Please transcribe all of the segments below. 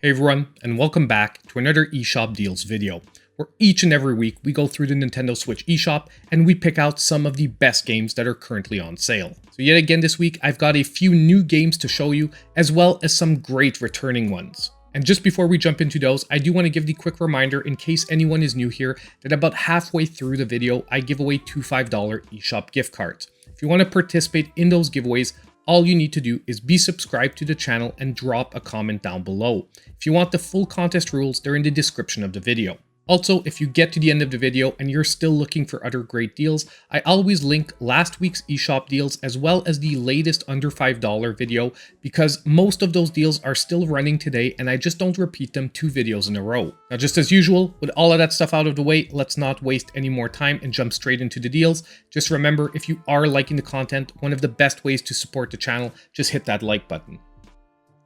Hey everyone, and welcome back to another eShop Deals video, where each and every week we go through the Nintendo Switch eShop and we pick out some of the best games that are currently on sale. So yet again this week, I've got a few new games to show you, as well as some great returning ones. And just before we jump into those, I do want to give the quick reminder in case anyone is new here, that about halfway through the video, I give away two $5 eShop gift cards. If you want to participate in those giveaways, all you need to do is be subscribed to the channel and drop a comment down below. If you want the full contest rules, they're in the description of the video. Also, if you get to the end of the video and you're still looking for other great deals, I always link last week's eShop deals as well as the latest under $5 video, because most of those deals are still running today and I just don't repeat them 2 videos in a row. Now, just as usual, with all of that stuff out of the way, let's not waste any more time and jump straight into the deals. Just remember, if you are liking the content, one of the best ways to support the channel, just hit that like button.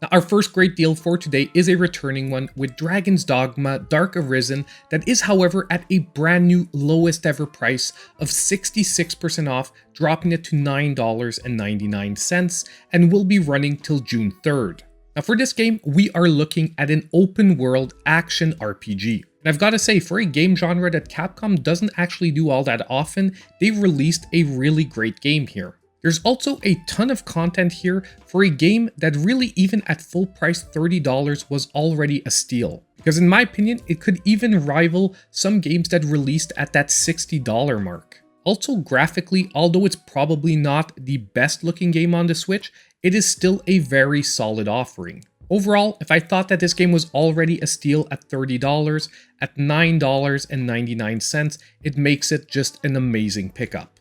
Now, our first great deal for today is a returning one with Dragon's Dogma Dark Arisen that is, however, at a brand new lowest ever price of 66% off, dropping it to $9.99 and will be running till June 3rd. Now, for this game, we are looking at an open world action RPG. And I've got to say, for a game genre that Capcom doesn't actually do all that often, they've released a really great game here. There's also a ton of content here for a game that really, even at full price $30, was already a steal. Because in my opinion, it could even rival some games that released at that $60 mark. Also graphically, although it's probably not the best looking game on the Switch, it is still a very solid offering. Overall, if I thought that this game was already a steal at $30, at $9.99, it makes it just an amazing pickup.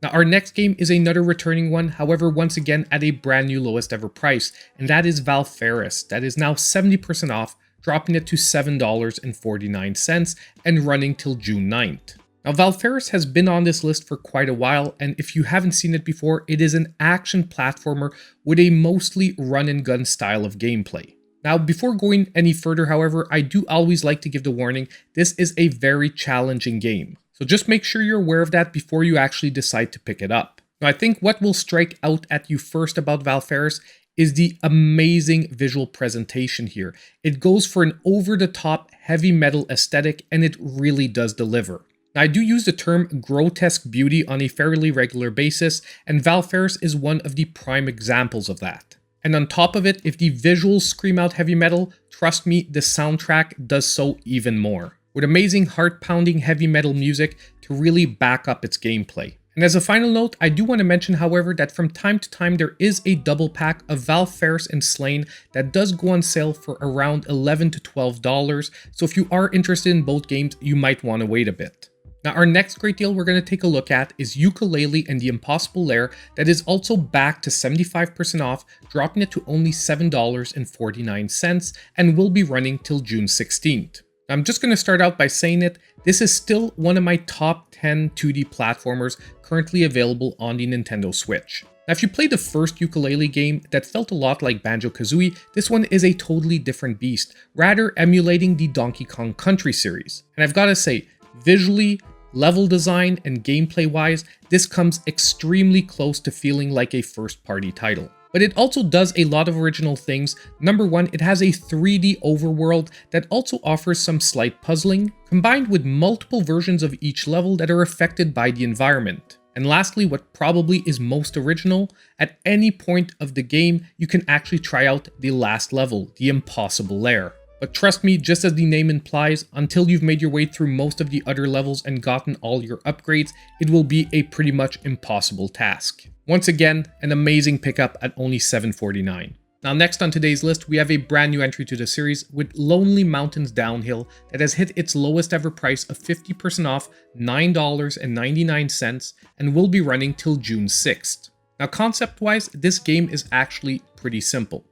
Now, our next game is another returning one, however, once again at a brand new lowest ever price, and that is Valfaris. That is now 70% off, dropping it to $7.49 and running till June 9th. Now, Valfaris has been on this list for quite a while, and if you haven't seen it before, it is an action platformer with a mostly run-and-gun style of gameplay. Now, before going any further, however, I do always like to give the warning, this is a very challenging game. So just make sure you're aware of that before you actually decide to pick it up. Now, I think what will strike out at you first about Valfaris is the amazing visual presentation here. It goes for an over-the-top heavy metal aesthetic, and it really does deliver. Now, I do use the term grotesque beauty on a fairly regular basis, and Valfaris is one of the prime examples of that. And on top of it, if the visuals scream out heavy metal, trust me, the soundtrack does so even more, with amazing heart-pounding heavy metal music to really back up its gameplay. And as a final note, I do want to mention, however, that from time to time there is a double pack of Valfaris and Slain that does go on sale for around $11 to $12, so if you are interested in both games, you might want to wait a bit. Now, our next great deal we're going to take a look at is Yooka and the Impossible Lair that is also back to 75% off, dropping it to only $7.49 and will be running till June 16th. I'm just going to start out by saying it, this is still one of my top 10 2D platformers currently available on the Nintendo Switch. Now, if you played the first Yooka game that felt a lot like Banjo-Kazooie, this one is a totally different beast, rather emulating the Donkey Kong Country series. And I've got to say, visually, level design, and gameplay-wise, this comes extremely close to feeling like a first-party title. But it also does a lot of original things. Number one, it has a 3D overworld that also offers some slight puzzling, combined with multiple versions of each level that are affected by the environment. And lastly, what probably is most original, at any point of the game, you can actually try out the last level, the Impossible Lair. But trust me, just as the name implies, until you've made your way through most of the other levels and gotten all your upgrades, it will be a pretty much impossible task. Once again, an amazing pickup at only $7.49. Now, next on today's list, we have a brand new entry to the series with Lonely Mountains Downhill that has hit its lowest ever price of 50% off, $9.99, and will be running till June 6th. Now, concept-wise, this game is actually pretty simple.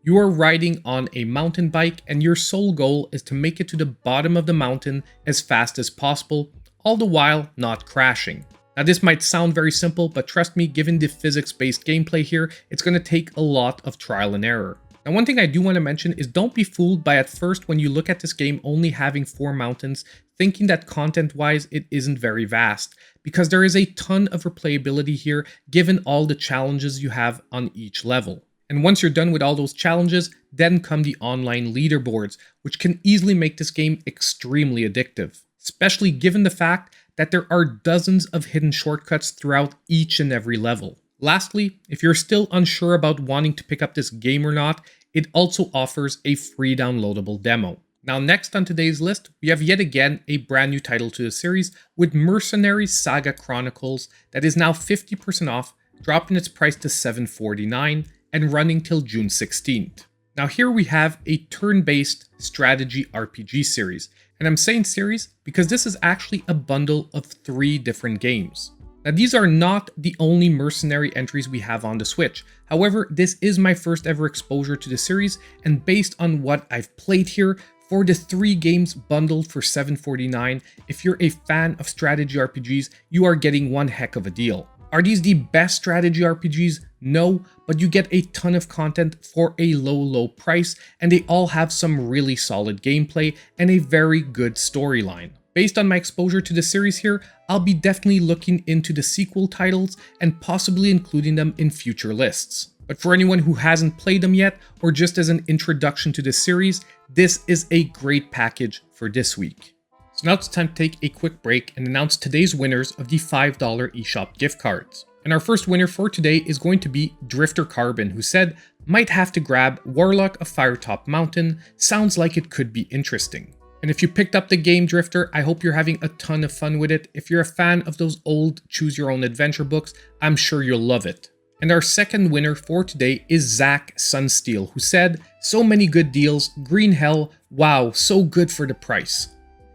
You are riding on a mountain bike, and your sole goal is to make it to the bottom of the mountain as fast as possible, all the while not crashing. Now, this might sound very simple, but trust me, given the physics-based gameplay here, it's going to take a lot of trial and error. Now, one thing I do want to mention is don't be fooled by at first when you look at this game only having 4 mountains, thinking that content-wise it isn't very vast, because there is a ton of replayability here given all the challenges you have on each level. And once you're done with all those challenges, then come the online leaderboards, which can easily make this game extremely addictive, especially given the fact that there are dozens of hidden shortcuts throughout each and every level. Lastly, if you're still unsure about wanting to pick up this game or not, it also offers a free downloadable demo. Now next on today's list, we have yet again a brand new title to the series with Mercenaries Saga Chronicles that is now 50% off, dropping its price to $7.49 and running till June 16th. Now here we have a turn-based strategy RPG series, and I'm saying series because this is actually a bundle of 3 different games. Now these are not the only Mercenary entries we have on the Switch, however this is my first ever exposure to the series, and based on what I've played here, for the 3 games bundled for $7.49, if you're a fan of strategy RPGs, you are getting one heck of a deal. Are these the best strategy RPGs? No, but you get a ton of content for a low price, and they all have some really solid gameplay and a very good storyline. Based on my exposure to the series here, I'll be definitely looking into the sequel titles and possibly including them in future lists. But for anyone who hasn't played them yet, or just as an introduction to the series, this is a great package for this week. So now it's time to take a quick break and announce today's winners of the $5 eShop gift cards. And our first winner for today is going to be Drifter Carbon, who said, "Might have to grab Warlock of Firetop Mountain, sounds like it could be interesting." And if you picked up the game, Drifter, I hope you're having a ton of fun with it. If you're a fan of those old choose your own adventure books, I'm sure you'll love it. And our second winner for today is Zach Sunsteel, who said, "So many good deals, Green Hell, wow, so good for the price."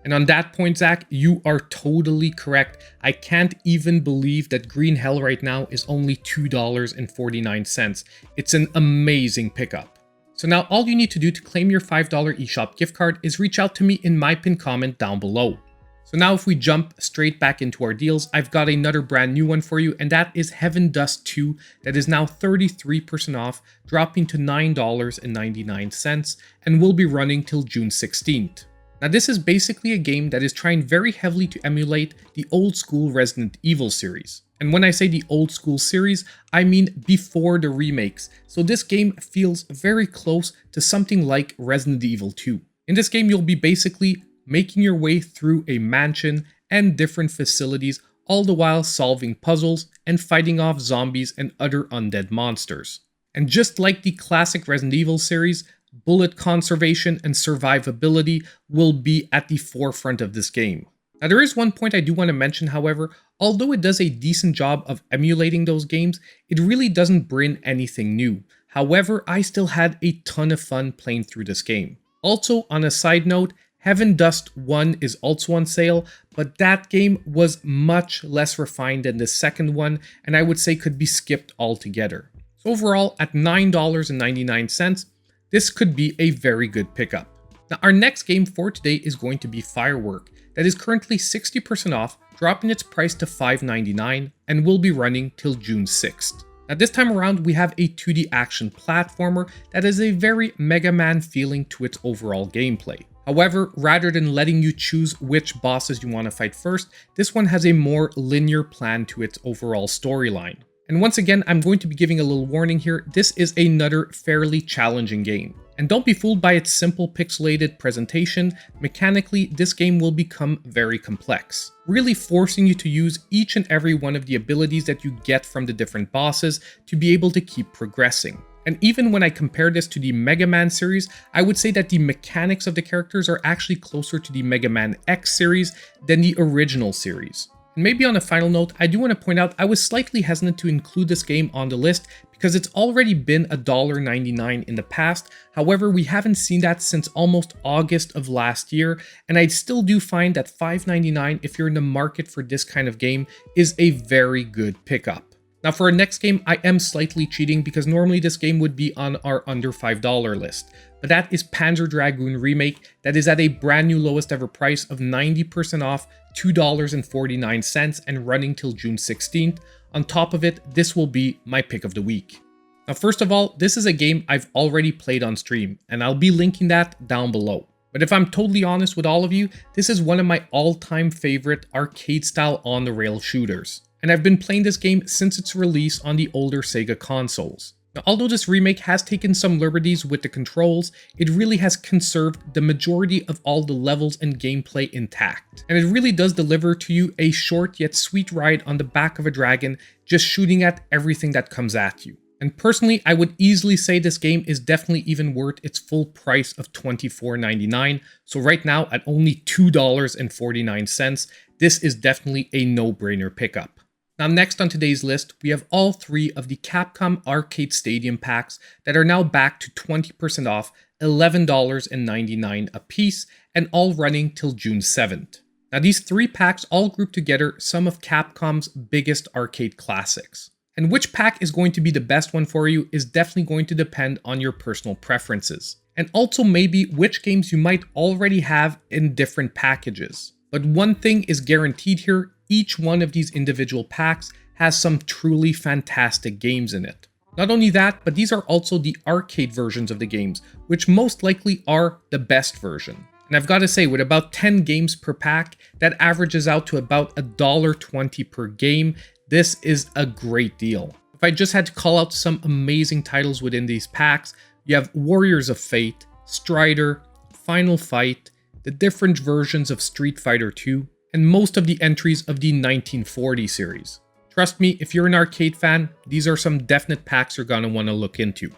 And on that point, Zach, you are totally correct. I can't even believe that Green Hell right now is only $2.49. It's an amazing pickup. So now all you need to do to claim your $5 eShop gift card is reach out to me in my pinned comment down below. So now if we jump straight back into our deals, I've got another brand new one for you, and that is Heaven Dust 2 that is now 33% off, dropping to $9.99 and will be running till June 16th. Now this is basically a game that is trying very heavily to emulate the old school Resident Evil series. And when I say the old school series, I mean before the remakes, so this game feels very close to something like Resident Evil 2. In this game you'll be basically making your way through a mansion and different facilities, all the while solving puzzles and fighting off zombies and other undead monsters. And just like the classic Resident Evil series, bullet conservation and survivability will be at the forefront of this game. Now there is one point I do want to mention, however, although it does a decent job of emulating those games, it really doesn't bring anything new. However, I still had a ton of fun playing through this game. Also, on a side note, Heaven Dust 1 is also on sale, but that game was much less refined than the second one, and I would say could be skipped altogether. So overall, at $9.99, this could be a very good pickup. Now our next game for today is going to be Firework, that is currently 60% off, dropping its price to $5.99 and will be running till June 6th. Now this time around we have a 2D action platformer that has a very Mega Man feeling to its overall gameplay. However, rather than letting you choose which bosses you want to fight first, this one has a more linear plan to its overall storyline. And once again, I'm going to be giving a little warning here, this is another fairly challenging game. And don't be fooled by its simple pixelated presentation, mechanically this game will become very complex, really forcing you to use each and every one of the abilities that you get from the different bosses to be able to keep progressing. And even when I compare this to the Mega Man series, I would say that the mechanics of the characters are actually closer to the Mega Man X series than the original series. And maybe on a final note, I do want to point out I was slightly hesitant to include this game on the list because it's already been $1.99 in the past. However, we haven't seen that since almost August of last year, and I still do find that $5.99, if you're in the market for this kind of game, is a very good pickup. Now for our next game, I am slightly cheating because normally this game would be on our under $5 list. But that is Panzer Dragoon Remake that is at a brand new lowest ever price of 90% off, $2.49 and running till June 16th. On top of it, this will be my pick of the week. Now first of all, this is a game I've already played on stream and I'll be linking that down below. But if I'm totally honest with all of you, this is one of my all-time favorite arcade style on the rail shooters. And I've been playing this game since its release on the older Sega consoles. Now, although this remake has taken some liberties with the controls, it really has conserved the majority of all the levels and gameplay intact. And it really does deliver to you a short yet sweet ride on the back of a dragon, just shooting at everything that comes at you. And personally, I would easily say this game is definitely even worth its full price of $24.99. So right now, at only $2.49, this is definitely a no-brainer pickup. Now next on today's list, we have all three of the Capcom Arcade Stadium packs that are now back to 20% off, $11.99 a piece, and all running till June 7th. Now these three packs all group together some of Capcom's biggest arcade classics. And which pack is going to be the best one for you is definitely going to depend on your personal preferences. And also maybe which games you might already have in different packages. But one thing is guaranteed here, each one of these individual packs has some truly fantastic games in it. Not only that, but these are also the arcade versions of the games, which most likely are the best version. And I've got to say, with about 10 games per pack, that averages out to about $1.20 per game. This is a great deal. If I just had to call out some amazing titles within these packs, you have Warriors of Fate, Strider, Final Fight, the different versions of Street Fighter 2, and most of the entries of the 1940 series. Trust me, if you're an arcade fan, these are some definite packs you're gonna want to look into.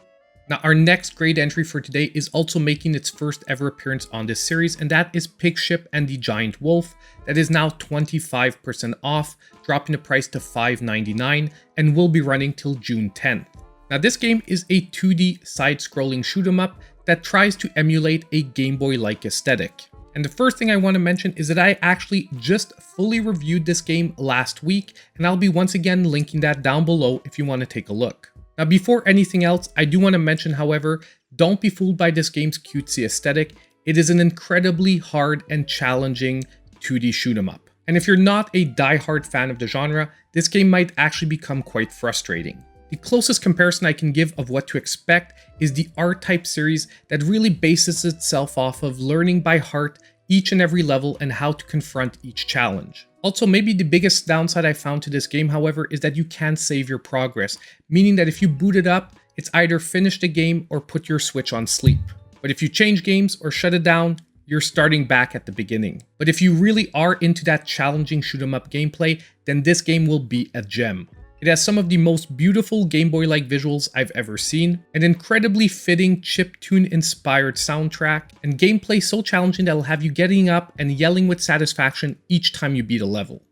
Now our next great entry for today is also making its first ever appearance on this series, and that is Pigship and the Giant Wolf, that is now 25% off, dropping the price to $5.99 and will be running till June 10th. Now this game is a 2D side-scrolling shoot 'em up that tries to emulate a Game Boy-like aesthetic. And the first thing I want to mention is that I actually just fully reviewed this game last week, and I'll be once again linking that down below if you want to take a look. Now before anything else, I do want to mention, however, don't be fooled by this game's cutesy aesthetic. It is an incredibly hard and challenging 2D shoot 'em up. And if you're not a die-hard fan of the genre, this game might actually become quite frustrating. The closest comparison I can give of what to expect is the R-Type series that really bases itself off of learning by heart each and every level and how to confront each challenge. Also, maybe the biggest downside I found to this game, however, is that you can't save your progress, meaning that if you boot it up, it's either finish the game or put your Switch on sleep. But if you change games or shut it down, you're starting back at the beginning. But if you really are into that challenging shoot 'em up gameplay, then this game will be a gem. It has some of the most beautiful Game Boy-like visuals I've ever seen, an incredibly fitting chiptune-inspired soundtrack, and gameplay so challenging that will have you getting up and yelling with satisfaction each time you beat a level.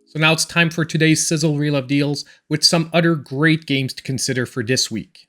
So now it's time for today's Sizzle Reel of Deals with some other great games to consider for this week.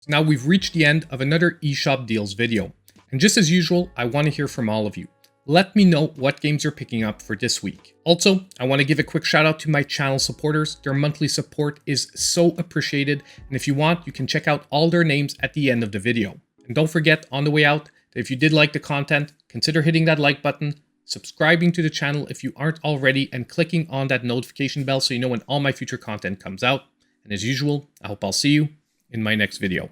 Now we've reached the end of another eShop Deals video, and just as usual, I want to hear from all of you. Let me know what games you're picking up for this week. Also, I want to give a quick shout out to my channel supporters. Their monthly support is so appreciated, and if you want, you can check out all their names at the end of the video. And don't forget, on the way out, that if you did like the content, consider hitting that like button, subscribing to the channel if you aren't already, and clicking on that notification bell so you know when all my future content comes out. And as usual, I hope I'll see you in my next video.